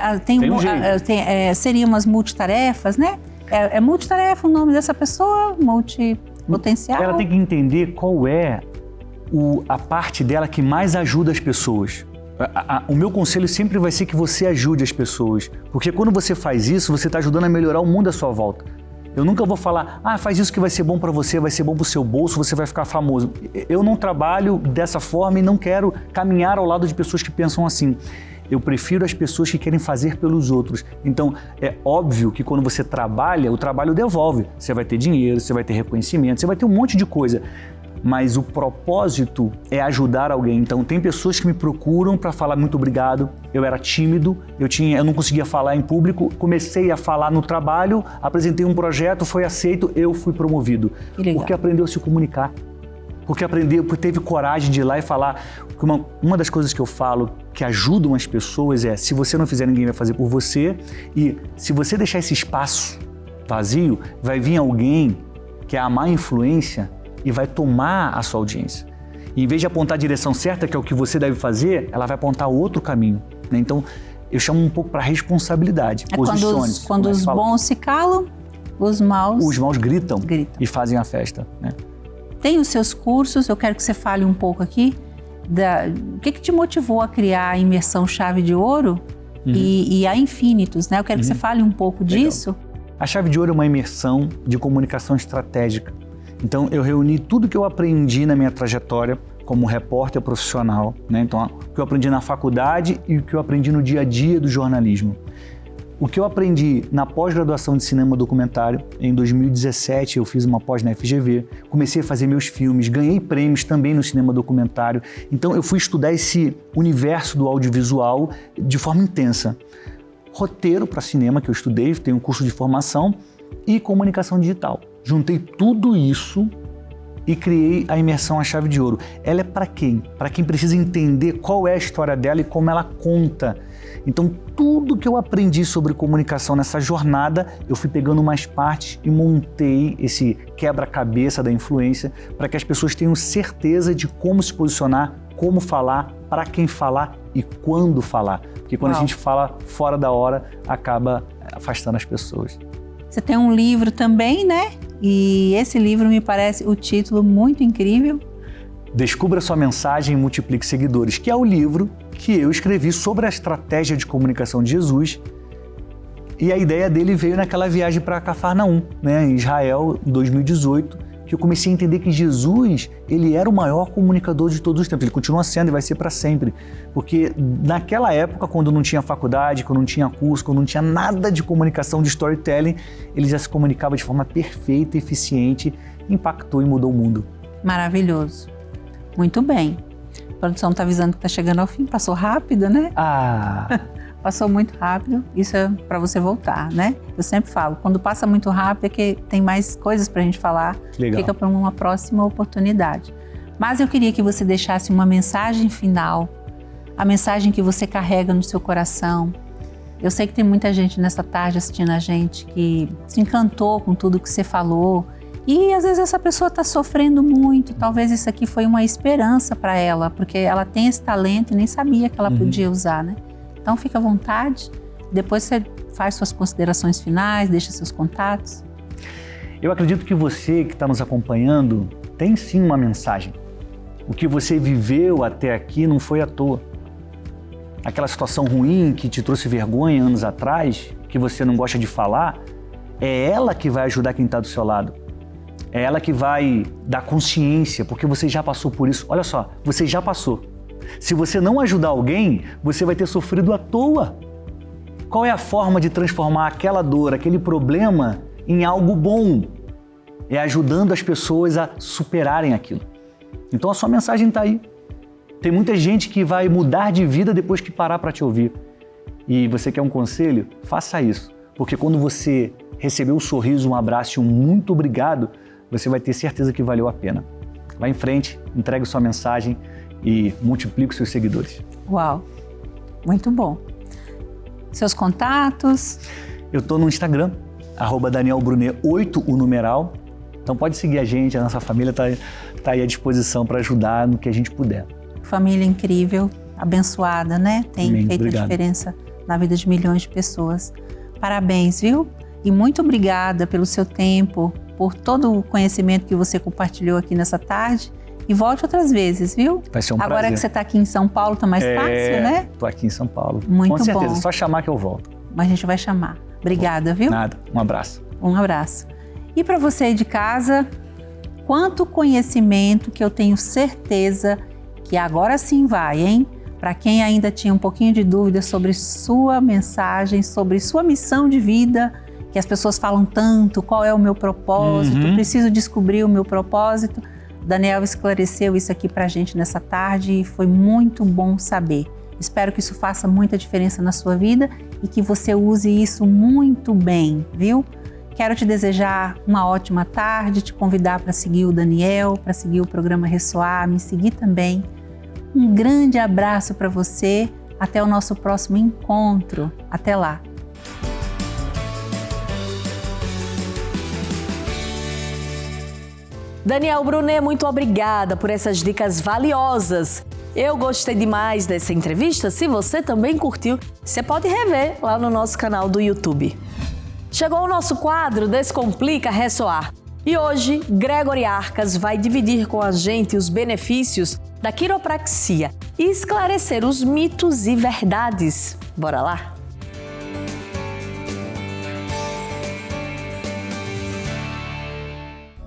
seria umas multitarefas, né? É multitarefa o nome dessa pessoa, multipotencial. Ela tem que entender qual é a parte dela que mais ajuda as pessoas. O meu conselho sempre vai ser que você ajude as pessoas. Porque quando você faz isso, você está ajudando a melhorar o mundo à sua volta. Eu nunca vou falar, faz isso que vai ser bom para você, vai ser bom para o seu bolso, você vai ficar famoso. Eu não trabalho dessa forma e não quero caminhar ao lado de pessoas que pensam assim. Eu prefiro as pessoas que querem fazer pelos outros. Então, é óbvio que quando você trabalha, o trabalho devolve. Você vai ter dinheiro, você vai ter reconhecimento, você vai ter um monte de coisa. Mas o propósito é ajudar alguém. Então, tem pessoas que me procuram para falar muito obrigado. Eu era tímido, eu não conseguia falar em público. Comecei a falar no trabalho, apresentei um projeto, foi aceito, eu fui promovido. Porque aprendeu a se comunicar. Porque teve coragem de ir lá e falar. Uma das coisas que eu falo que ajudam as pessoas é: se você não fizer, ninguém vai fazer por você. E se você deixar esse espaço vazio, vai vir alguém que é a má influência e vai tomar a sua audiência. E em vez de apontar a direção certa, que é o que você deve fazer, ela vai apontar outro caminho. Né? Então, eu chamo um pouco para responsabilidade. Posicione-se. Quando os bons se calam, os maus gritam e fazem a festa. Né? Tem os seus cursos, eu quero que você fale um pouco aqui. O que te motivou a criar a imersão Chave de Ouro e a Infinitus, né? Eu quero que você fale um pouco disso. A Chave de Ouro é uma imersão de comunicação estratégica. Então, eu reuni tudo que eu aprendi na minha trajetória como repórter profissional, né? Então, o que eu aprendi na faculdade e o que eu aprendi no dia a dia do jornalismo. O que eu aprendi na pós-graduação de cinema documentário, em 2017 eu fiz uma pós na FGV, comecei a fazer meus filmes, ganhei prêmios também no cinema documentário. Então, eu fui estudar esse universo do audiovisual de forma intensa. Roteiro para cinema, que eu estudei, tenho um curso de formação, e comunicação digital. Juntei tudo isso e criei a imersão A Chave de Ouro. Ela é para quem? Para quem precisa entender qual é a história dela e como ela conta. Então, tudo que eu aprendi sobre comunicação nessa jornada, eu fui pegando mais partes e montei esse quebra-cabeça da influência para que as pessoas tenham certeza de como se posicionar, como falar, para quem falar e quando falar. Porque quando a gente fala fora da hora, acaba afastando as pessoas. Você tem um livro também, né? E esse livro me parece o título muito incrível. Descubra sua mensagem e multiplique seguidores, que é o livro que eu escrevi sobre a estratégia de comunicação de Jesus. E a ideia dele veio naquela viagem para Cafarnaum, né, em Israel, em 2018, que eu comecei a entender que Jesus, ele era o maior comunicador de todos os tempos. Ele continua sendo e vai ser para sempre. Porque naquela época, quando não tinha faculdade, quando não tinha curso, quando não tinha nada de comunicação, de storytelling, ele já se comunicava de forma perfeita, eficiente, impactou e mudou o mundo. Maravilhoso. Muito bem. A produção está avisando que está chegando ao fim. Passou rápido, né? Passou muito rápido. Isso é para você voltar, né? Eu sempre falo, quando passa muito rápido é que tem mais coisas para a gente falar. Legal. Fica para uma próxima oportunidade. Mas eu queria que você deixasse uma mensagem final, a mensagem que você carrega no seu coração. Eu sei que tem muita gente nessa tarde assistindo a gente que se encantou com tudo que você falou. E às vezes essa pessoa está sofrendo muito, talvez isso aqui foi uma esperança para ela, porque ela tem esse talento e nem sabia que ela podia usar, né? Então fica à vontade, depois você faz suas considerações finais, deixa seus contatos. Eu acredito que você que está nos acompanhando tem sim uma mensagem. O que você viveu até aqui não foi à toa. Aquela situação ruim que te trouxe vergonha anos atrás, que você não gosta de falar, é ela que vai ajudar quem está do seu lado. É ela que vai dar consciência, porque você já passou por isso. Olha só, você já passou. Se você não ajudar alguém, você vai ter sofrido à toa. Qual é a forma de transformar aquela dor, aquele problema, em algo bom? É ajudando as pessoas a superarem aquilo. Então a sua mensagem está aí. Tem muita gente que vai mudar de vida depois que parar para te ouvir. E você quer um conselho? Faça isso. Porque quando você receber um sorriso, um abraço e um muito obrigado, você vai ter certeza que valeu a pena. Vá em frente, entregue sua mensagem e multiplique os seus seguidores. Uau, muito bom. Seus contatos? Eu estou no Instagram, @DanielBrunet8, o numeral. Então pode seguir a gente, a nossa família está aí à disposição para ajudar no que a gente puder. Família incrível, abençoada, né? Tem Amém. feito Obrigado. a diferença na vida de milhões de pessoas. Parabéns, viu? E muito obrigada pelo seu tempo, por todo o conhecimento que você compartilhou aqui nessa tarde. E volte outras vezes, viu? Vai ser um Agora prazer. que você está aqui em São Paulo, tá mais fácil, né? Estou aqui em São Paulo. Muito Com certeza, bom. só chamar que eu volto. Mas a gente vai chamar. Obrigada, viu? Nada, um abraço. Um abraço. E para você aí de casa, quanto conhecimento que eu tenho certeza que agora sim vai, hein? Para quem ainda tinha um pouquinho de dúvida sobre sua mensagem, sobre sua missão de vida, que as pessoas falam tanto, qual é o meu propósito, preciso descobrir o meu propósito. Daniel esclareceu isso aqui pra gente nessa tarde e foi muito bom saber. Espero que isso faça muita diferença na sua vida e que você use isso muito bem, viu? Quero te desejar uma ótima tarde, te convidar para seguir o Daniel, para seguir o programa Ressoar, me seguir também. Um grande abraço para você, até o nosso próximo encontro. Até lá! Daniel Brunet, muito obrigada por essas dicas valiosas. Eu gostei demais dessa entrevista. Se você também curtiu, você pode rever lá no nosso canal do YouTube. Chegou o nosso quadro Descomplica Ressoar. E hoje, Gregory Arcas vai dividir com a gente os benefícios da quiropraxia e esclarecer os mitos e verdades. Bora lá?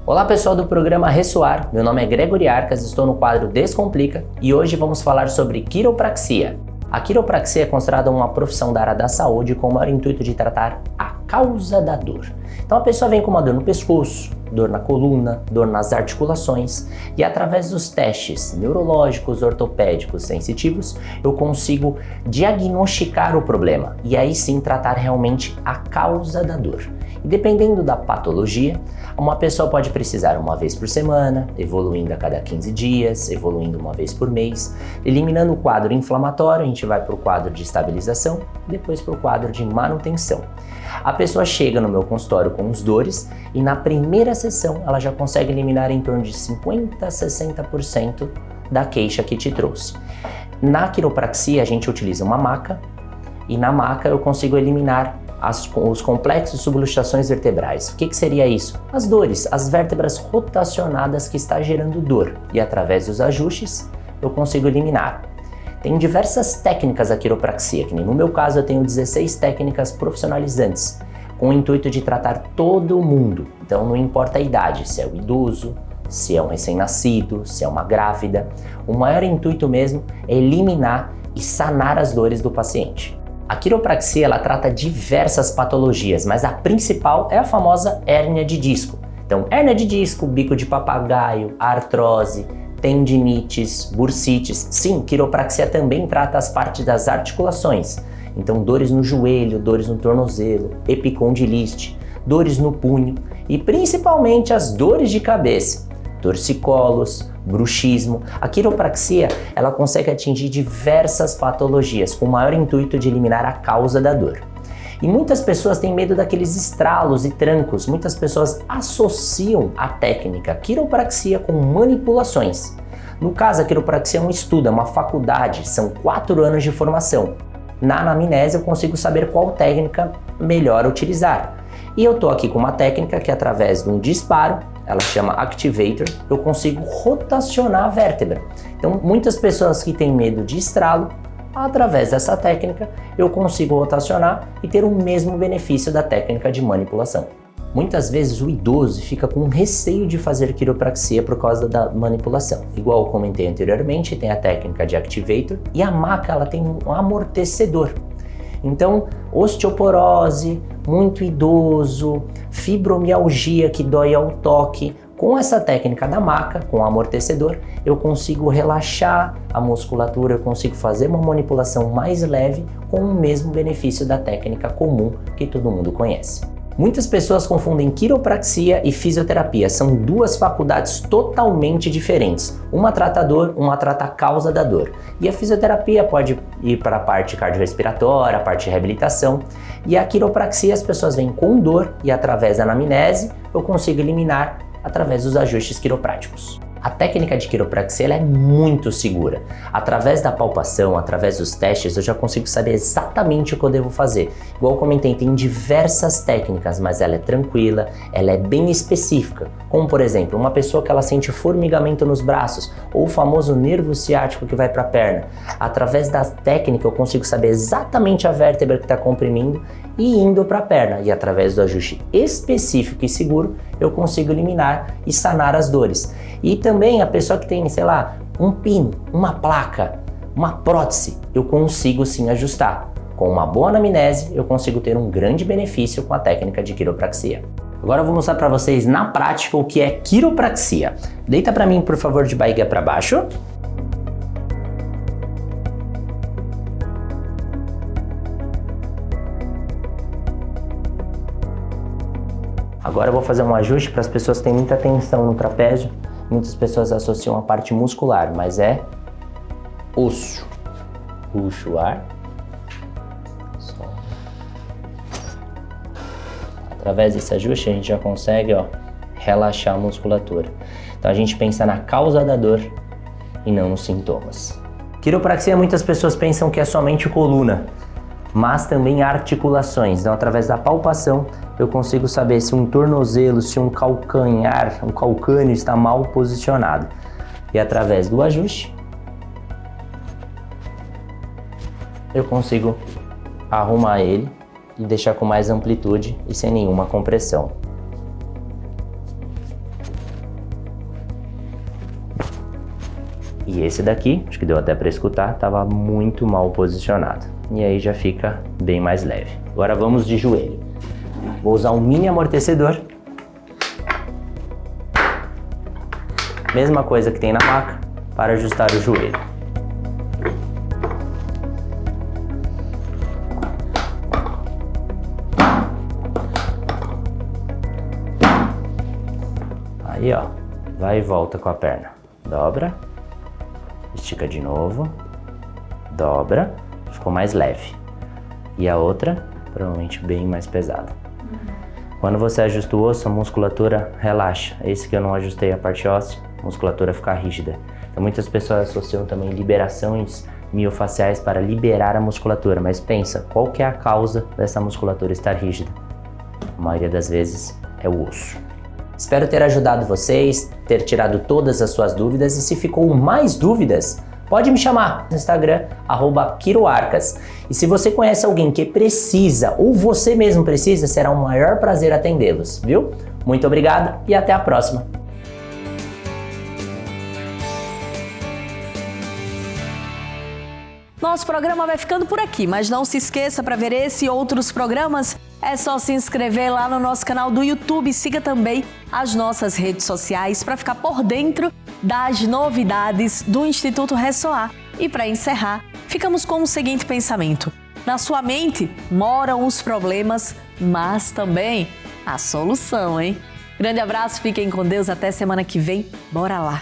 Olá pessoal do programa Ressoar, meu nome é Gregory Arcas, estou no quadro Descomplica e hoje vamos falar sobre quiropraxia. A quiropraxia é considerada uma profissão da área da saúde com o maior intuito de tratar a causa da dor. Então a pessoa vem com uma dor no pescoço, dor na coluna, dor nas articulações, e através dos testes neurológicos, ortopédicos, sensitivos, eu consigo diagnosticar o problema e aí sim tratar realmente a causa da dor. E dependendo da patologia, uma pessoa pode precisar uma vez por semana, evoluindo a cada 15 dias, evoluindo uma vez por mês. Eliminando o quadro inflamatório, a gente vai para o quadro de estabilização, depois para o quadro de manutenção. A pessoa chega no meu consultório com os dores e na primeira sessão ela já consegue eliminar em torno de 50% a 60% da queixa que te trouxe. Na quiropraxia a gente utiliza uma maca e na maca eu consigo eliminar os complexos subluxações vertebrais. O que seria isso? As dores, as vértebras rotacionadas que está gerando dor. E através dos ajustes eu consigo eliminar. Tem diversas técnicas a quiropraxia, que nem no meu caso eu tenho 16 técnicas profissionalizantes, com o intuito de tratar todo mundo. Então não importa a idade, se é um idoso, se é um recém-nascido, se é uma grávida. O maior intuito mesmo é eliminar e sanar as dores do paciente. A quiropraxia ela trata diversas patologias, mas a principal é a famosa hérnia de disco. Então, hérnia de disco, bico de papagaio, artrose, tendinites, bursites. Sim, quiropraxia também trata as partes das articulações. Então, dores no joelho, dores no tornozelo, epicondilite, dores no punho e principalmente as dores de cabeça, torcicolos, bruxismo. A quiropraxia ela consegue atingir diversas patologias com o maior intuito de eliminar a causa da dor. E muitas pessoas têm medo daqueles estralos e trancos. Muitas pessoas associam a técnica quiropraxia com manipulações. No caso, a quiropraxia é um estudo, é uma faculdade, são 4 anos de formação. Na anamnese eu consigo saber qual técnica melhor utilizar. E eu estou aqui com uma técnica que através de um disparo, ela chama Activator, eu consigo rotacionar a vértebra. Então muitas pessoas que têm medo de estralo, através dessa técnica eu consigo rotacionar e ter o mesmo benefício da técnica de manipulação. Muitas vezes o idoso fica com receio de fazer quiropraxia por causa da manipulação. Igual eu comentei anteriormente, tem a técnica de Activator e a maca ela tem um amortecedor. Então, osteoporose, muito idoso, fibromialgia que dói ao toque. Com essa técnica da maca, com o amortecedor, eu consigo relaxar a musculatura, eu consigo fazer uma manipulação mais leve com o mesmo benefício da técnica comum que todo mundo conhece. Muitas pessoas confundem quiropraxia e fisioterapia, são 2 faculdades totalmente diferentes. Uma trata dor, uma trata a causa da dor. E a fisioterapia pode ir para a parte cardiorrespiratória, a parte de reabilitação. E a quiropraxia as pessoas vêm com dor e através da anamnese eu consigo eliminar através dos ajustes quiropráticos. A técnica de quiropraxia ela é muito segura. Através da palpação, através dos testes, eu já consigo saber exatamente o que eu devo fazer. Igual eu comentei, tem diversas técnicas, mas ela é tranquila, ela é bem específica. Como, por exemplo, uma pessoa que ela sente formigamento nos braços, ou o famoso nervo ciático que vai para a perna. Através da técnica, eu consigo saber exatamente a vértebra que está comprimindo e indo para a perna. E através do ajuste específico e seguro, eu consigo eliminar e sanar as dores. E também a pessoa que tem, sei lá, um pino, uma placa, uma prótese, eu consigo sim ajustar. Com uma boa anamnese, eu consigo ter um grande benefício com a técnica de quiropraxia. Agora eu vou mostrar para vocês na prática o que é quiropraxia. Deita para mim, por favor, de barriga para baixo. Agora eu vou fazer um ajuste para as pessoas que têm muita tensão no trapézio. Muitas pessoas associam a parte muscular, mas é osso. Puxa o ar. Solta. Através desse ajuste a gente já consegue relaxar a musculatura. Então a gente pensa na causa da dor e não nos sintomas. Quiropraxia, muitas pessoas pensam que é somente coluna, mas também articulações. Então, através da palpação, eu consigo saber se um tornozelo, se um calcanhar, um calcâneo está mal posicionado. E através do ajuste, eu consigo arrumar ele e deixar com mais amplitude e sem nenhuma compressão. E esse daqui, acho que deu até para escutar, estava muito mal posicionado. E aí já fica bem mais leve. Agora vamos de joelho. Vou usar um mini amortecedor Mesma coisa que tem na maca para ajustar o joelho. Aí, ó, vai e volta com a perna. Dobra, estica de novo, dobra, ficou mais leve. E a outra, provavelmente bem mais pesada. Quando você ajusta o osso, a musculatura relaxa. Esse que eu não ajustei a parte óssea, a musculatura fica rígida. Então muitas pessoas associam também liberações miofaciais para liberar a musculatura, mas pensa, qual que é a causa dessa musculatura estar rígida? A maioria das vezes é o osso. Espero ter ajudado vocês, ter tirado todas as suas dúvidas, e se ficou mais dúvidas, pode me chamar no Instagram, @quiroarcas. E se você conhece alguém que precisa, ou você mesmo precisa, será um maior prazer atendê-los, viu? Muito obrigado e até a próxima! Nosso programa vai ficando por aqui, mas não se esqueça, para ver esse e outros programas, é só se inscrever lá no nosso canal do YouTube. Siga também as nossas redes sociais para ficar por dentro das novidades do Instituto Ressoar. E para encerrar, ficamos com o seguinte pensamento: na sua mente moram os problemas, mas também a solução, hein? Grande abraço, fiquem com Deus, até semana que vem. Bora lá!